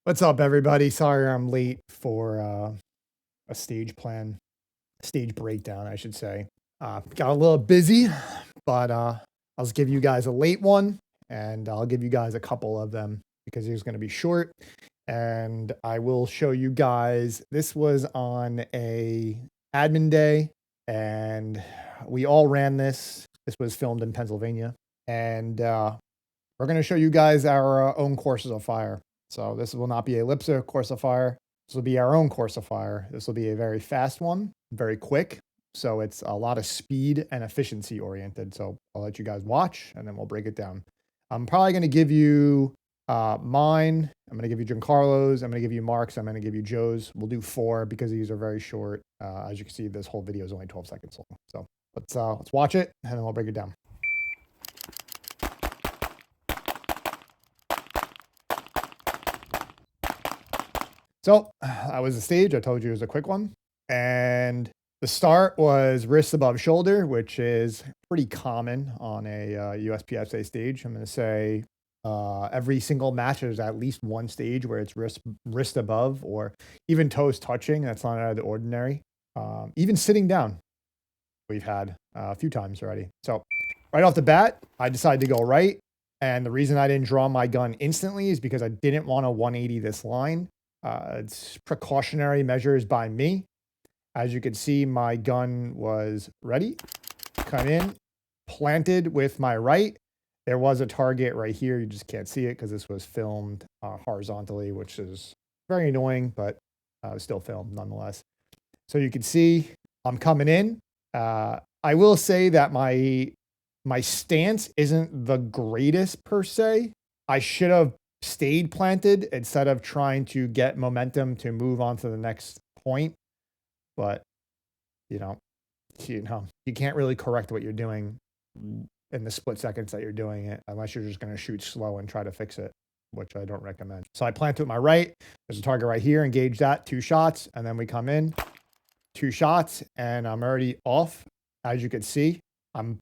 What's up, everybody? Sorry I'm late for a stage breakdown, I should say. Got a little busy, but I'll just give you guys a late one, and I'll give you guys a couple of them because it's going to be short. And I will show you guys. This was on a admin day, and we all ran this. This was filmed in Pennsylvania, and we're going to show you guys our own courses of fire. So this will not be a Ellipsa course of fire. This will be our own course of fire. This will be a very fast one, very quick. So it's a lot of speed and efficiency oriented. So I'll let you guys watch and then we'll break it down. I'm probably going to give you mine. I'm going to give you Giancarlo's. I'm going to give you Mark's. I'm going to give you Joe's. We'll do 4 because these are very short. As you can see, this whole video is only 12 seconds long. So let's watch it and then we'll break it down. So that was the stage. I told you it was a quick one. And the start was wrist above shoulder, which is pretty common on a USPSA stage. I'm going to say every single match there's at least one stage where it's wrist above or even toes touching. That's not out of the ordinary. Even sitting down, we've had a few times already. So right off the bat, I decided to go right. And the reason I didn't draw my gun instantly is because I didn't want to 180 this line. It's precautionary measures by me. As you can see, my gun was ready. Come in, planted with my right. There was a target right here. You just can't see it because this was filmed horizontally, which is very annoying, but still filmed nonetheless. So you can see I'm coming in. I will say that my stance isn't the greatest per se. I should have stayed planted instead of trying to get momentum to move on to the next point. But you can't really correct what you're doing in the split seconds that you're doing it unless you're just going to shoot slow and try to fix it, which I don't recommend. So I plant with my right. There's a target right here. Engage that. 2 shots, and then we come in. 2 shots, and I'm already off. As you can see, I'm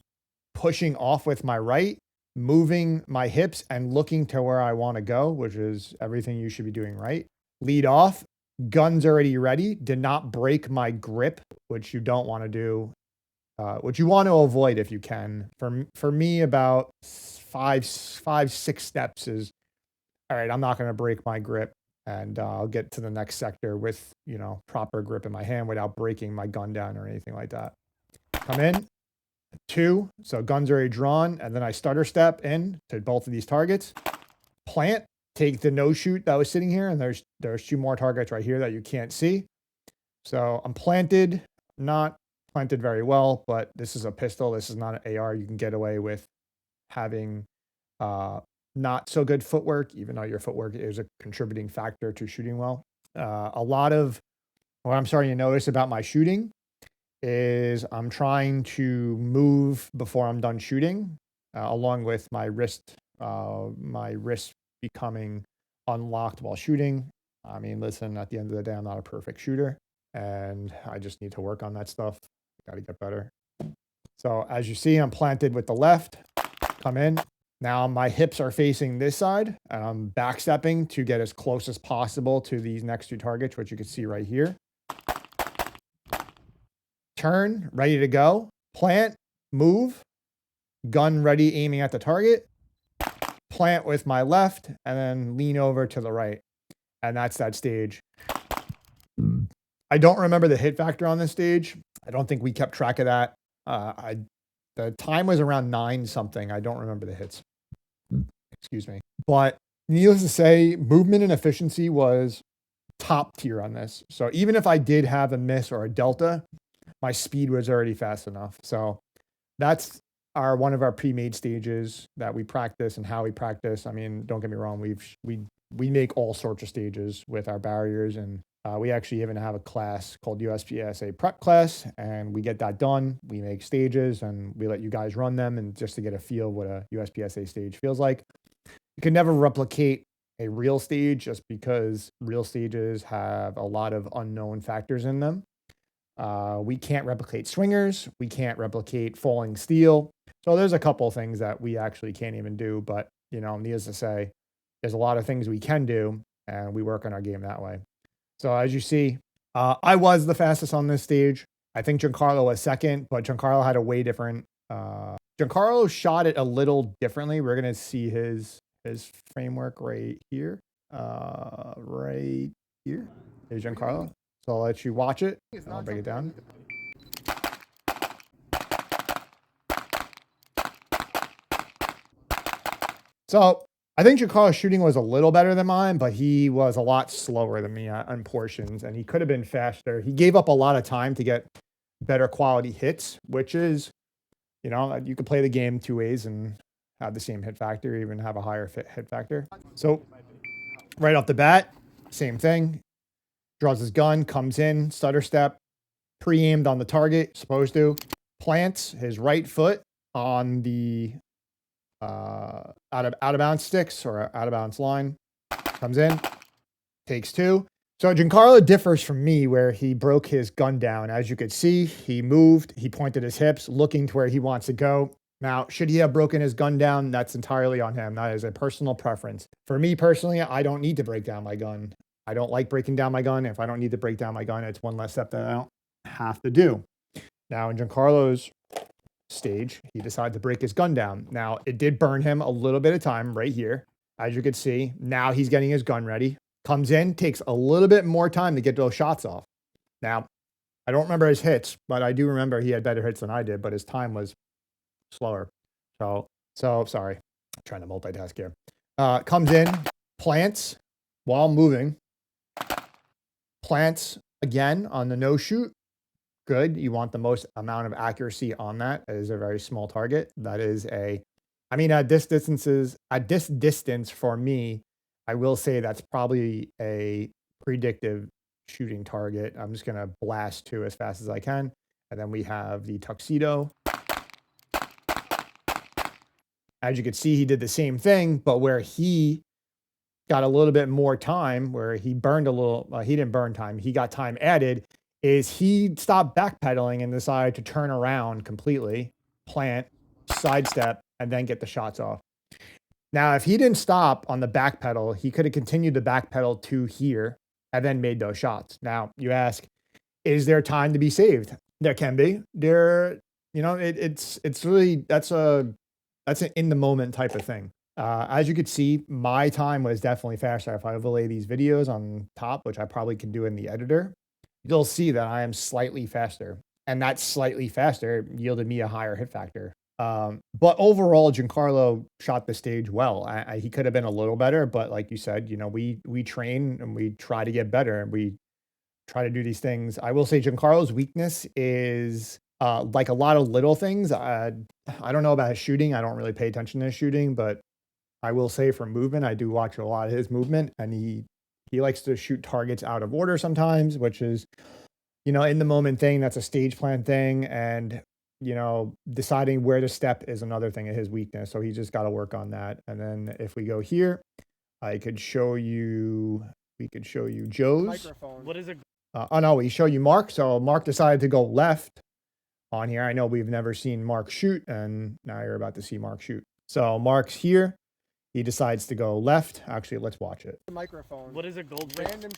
pushing off with my right, moving my hips and looking to where I want to go, which is everything you should be doing right. Lead off, gun's already ready. Did not break my grip, which you don't want to do, which you want to avoid if you can. For me, about 5-6 steps is, all right, I'm not going to break my grip, and I'll get to the next sector with, proper grip in my hand without breaking my gun down or anything like that. Come in. 2, so gun's already drawn, and then I stutter step in to both of these targets, plant, take the no shoot that was sitting here, and there's 2 more targets right here that you can't see. So I'm planted, not planted very well, but this is a pistol. This is not an AR. You can get away with having not so good footwork, even though your footwork is a contributing factor to shooting well. A lot of what I'm starting to notice about my shooting is I'm trying to move before I'm done shooting, along with my wrist becoming unlocked while shooting. I mean, listen, at the end of the day, I'm not a perfect shooter, and I just need to work on that stuff. Got to get better. So as you see, I'm planted with the left. Come in. Now my hips are facing this side, and I'm backstepping to get as close as possible to these next 2 targets, which you can see right here. Turn, ready to go, plant, move, gun ready, aiming at the target, plant with my left, and then lean over to the right. And that's that stage. I don't remember the hit factor on this stage. I don't think we kept track of that. The time was around 9 something. I don't remember the hits. Excuse me. But needless to say, movement and efficiency was top tier on this. So even if I did have a miss or a delta, my speed was already fast enough. So that's one of our pre-made stages that we practice and how we practice. I mean, don't get me wrong. We make all sorts of stages with our barriers, and we actually even have a class called USPSA prep class, and we get that done. We make stages and we let you guys run them, and just to get a feel of what a USPSA stage feels like. You can never replicate a real stage just because real stages have a lot of unknown factors in them. We can't replicate swingers. We can't replicate falling steel. So there's a couple of things that we actually can't even do. But, needless to say, there's a lot of things we can do. and we work on our game that way. So as you see, I was the fastest on this stage. I think Giancarlo was second, but Giancarlo had a way different. Giancarlo shot it a little differently. We're gonna see his framework right here. Right here. Here's Giancarlo. So I'll let you watch it. I'll break it down. So I think Giancarlo's shooting was a little better than mine, but he was a lot slower than me on portions, and he could have been faster. He gave up a lot of time to get better quality hits, which is, you know, you could play the game two ways and have the same hit factor, even have a higher hit factor. So right off the bat, same thing. Draws his gun, comes in, stutter step, pre-aimed on the target, supposed to. Plants his right foot on the out of bounds sticks or out of bounds line. Comes in, takes two. So Giancarlo differs from me where he broke his gun down. As you could see, he moved, he pointed his hips, looking to where he wants to go. Now, should he have broken his gun down? That's entirely on him. That is a personal preference. For me personally, I don't need to break down my gun. I don't like breaking down my gun. If I don't need to break down my gun, it's one less step that I don't have to do. Now, in Giancarlo's stage, he decided to break his gun down. Now, it did burn him a little bit of time right here. As you could see, now he's getting his gun ready. Comes in, takes a little bit more time to get those shots off. Now, I don't remember his hits, but I do remember he had better hits than I did, but his time was slower. So sorry. I'm trying to multitask here. Comes in, plants while moving. Plants again on the no shoot. Good. You want the most amount of accuracy on that. It is a very small target. That is at this distance for me, I will say that's probably a predictive shooting target. I'm just going to blast two as fast as I can. And then we have the tuxedo. As you can see, he did the same thing, but where he got a little bit more time, where he burned a little, he didn't burn time, he got time added, is he stopped backpedaling and decided to turn around completely, plant, sidestep, and then get the shots off. Now, if he didn't stop on the back pedal, he could have continued to back pedal to here and then made those shots. Now, you ask, is there time to be saved? There can be. It's really, that's an in the moment type of thing. As you could see, my time was definitely faster. If I overlay these videos on top, which I probably can do in the editor, you'll see that I am slightly faster. And that slightly faster yielded me a higher hit factor. But overall, Giancarlo shot the stage well. He could have been a little better, but like you said, we train and we try to get better and we try to do these things. I will say Giancarlo's weakness is like a lot of little things. I don't know about his shooting. I don't really pay attention to his shooting, but I will say for movement, I do watch a lot of his movement, and he likes to shoot targets out of order sometimes, which is, in the moment thing. That's a stage plan thing. And, deciding where to step is another thing of his weakness. So he just got to work on that. And then if we go here, we could show you Joe's. Microphone. What is it? We show you Mark. So Mark decided to go left on here. I know we've never seen Mark shoot, and now you're about to see Mark shoot. So Mark's here. He decides to go left. Actually, let's watch it. Microphone. What is a gold random?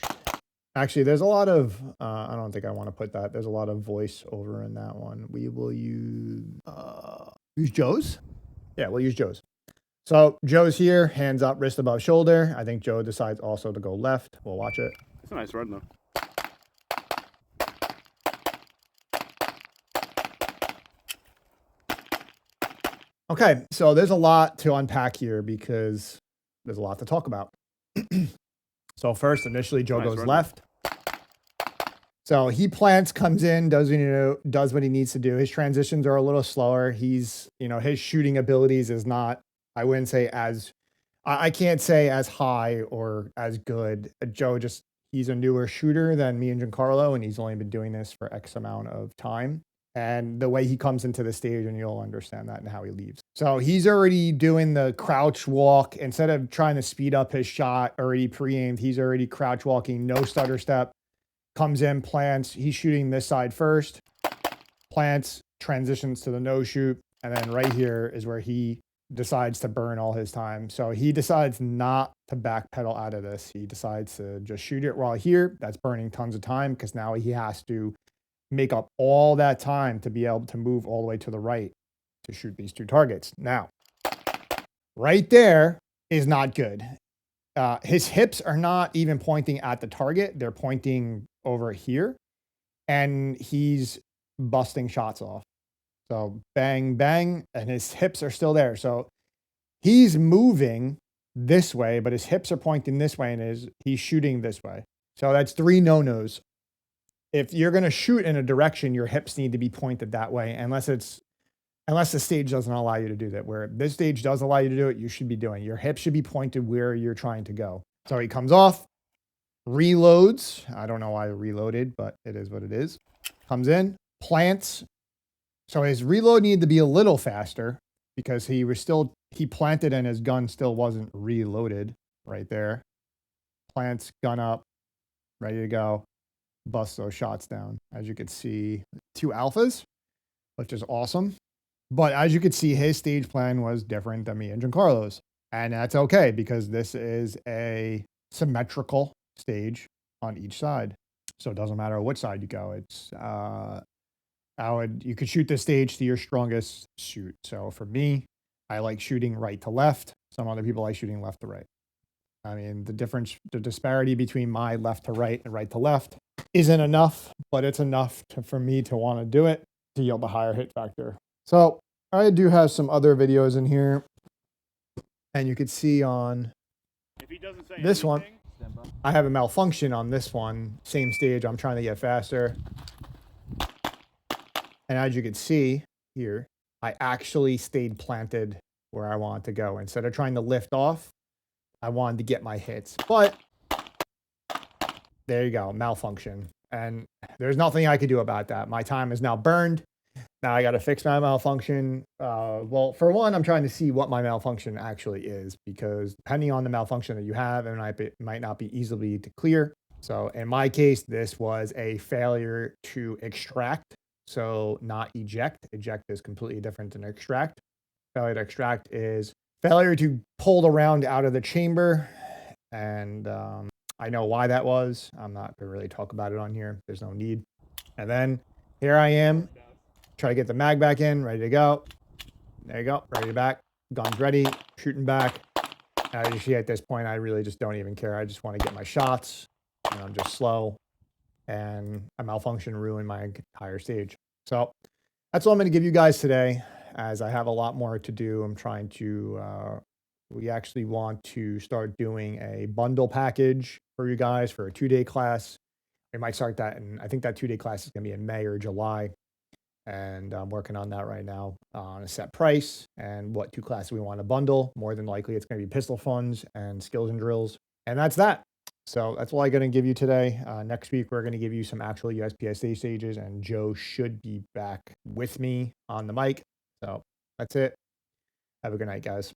Actually, there's a lot of, I don't think I want to put that. There's a lot of voice over in that one. We will use Joe's? Yeah, we'll use Joe's. So Joe's here, hands up, wrist above shoulder. I think Joe decides also to go left. We'll watch it. It's a nice run, though. Okay, so there's a lot to unpack here because there's a lot to talk about. So first, initially, Joe goes left. So he plants, comes in, does what he needs to do. His transitions are a little slower. He's, his shooting abilities is not, I wouldn't say I can't say as high or as good. Joe he's a newer shooter than me and Giancarlo, and he's only been doing this for X amount of time. And the way he comes into the stage, and you'll understand that and how he leaves. So he's already doing the crouch walk. Instead of trying to speed up his shot, already pre-aimed, he's already crouch walking, no stutter step. Comes in, plants. He's shooting this side first. Plants, transitions to the no shoot. And then right here is where he decides to burn all his time. So he decides not to backpedal out of this. He decides to just shoot it while here. That's burning tons of time because now he has to make up all that time to be able to move all the way to the right to shoot these two targets. Now, right there is not good. His hips are not even pointing at the target. They're pointing over here, and he's busting shots off. So bang, bang, and his hips are still there. So he's moving this way, but his hips are pointing this way, and he's shooting this way. So that's 3 no-nos. If you're going to shoot in a direction, your hips need to be pointed that way, unless the stage doesn't allow you to do that. Where this stage does allow you to do it, you should be doing. Your hips should be pointed where you're trying to go. So he comes off, reloads. I don't know why he reloaded, but it is what it is. Comes in, plants. So his reload needed to be a little faster because he planted and his gun still wasn't reloaded right there. Plants, gun up, ready to go. Bust those shots down. As you could see, 2 alphas, which is awesome. But as you could see, his stage plan was different than me and Giancarlo's. And that's okay because this is a symmetrical stage on each side. So it doesn't matter which side you go. You could shoot this stage to your strongest shoot. So for me, I like shooting right to left. Some other people like shooting left to right. I mean, the disparity between my left to right and right to left isn't enough, but it's enough for me to want to do it to yield a higher hit factor. So I do have some other videos in here, and you could see on this one, I have a malfunction on this one, same stage. I'm trying to get faster. And as you can see here, I actually stayed planted where I wanted to go. Instead of trying to lift off, I wanted to get my hits. But there you go, malfunction. And there's nothing I could do about that. My time is now burned. Now I got to fix my malfunction. Well, for one, I'm trying to see what my malfunction actually is, because depending on the malfunction that you have, it might not be easily to clear. So in my case, this was a failure to extract. So not eject. Eject is completely different than extract. Failure to extract is failure to pull the round out of the chamber. And I know why that was. I'm not going to really talk about it on here. There's no need. And then here I am. Try to get the mag back in. Ready to go. There you go. Ready to back. Gun's ready. Shooting back. As you see at this point, I really just don't even care. I just want to get my shots. And I'm just slow. And a malfunction ruined my entire stage. So that's all I'm going to give you guys today, as I have a lot more to do. I'm trying to, we actually want to start doing a bundle package for you guys for a 2-day class. We might start that, and I think that 2-day class is going to be in May or July. And I'm working on that right now on a set price and what 2 classes we want to bundle. More than likely, it's going to be pistol funds and skills and drills. And that's that. So that's all I'm going to give you today. Next week, we're going to give you some actual USPSA stages, and Joe should be back with me on the mic. So that's it. Have a good night, guys.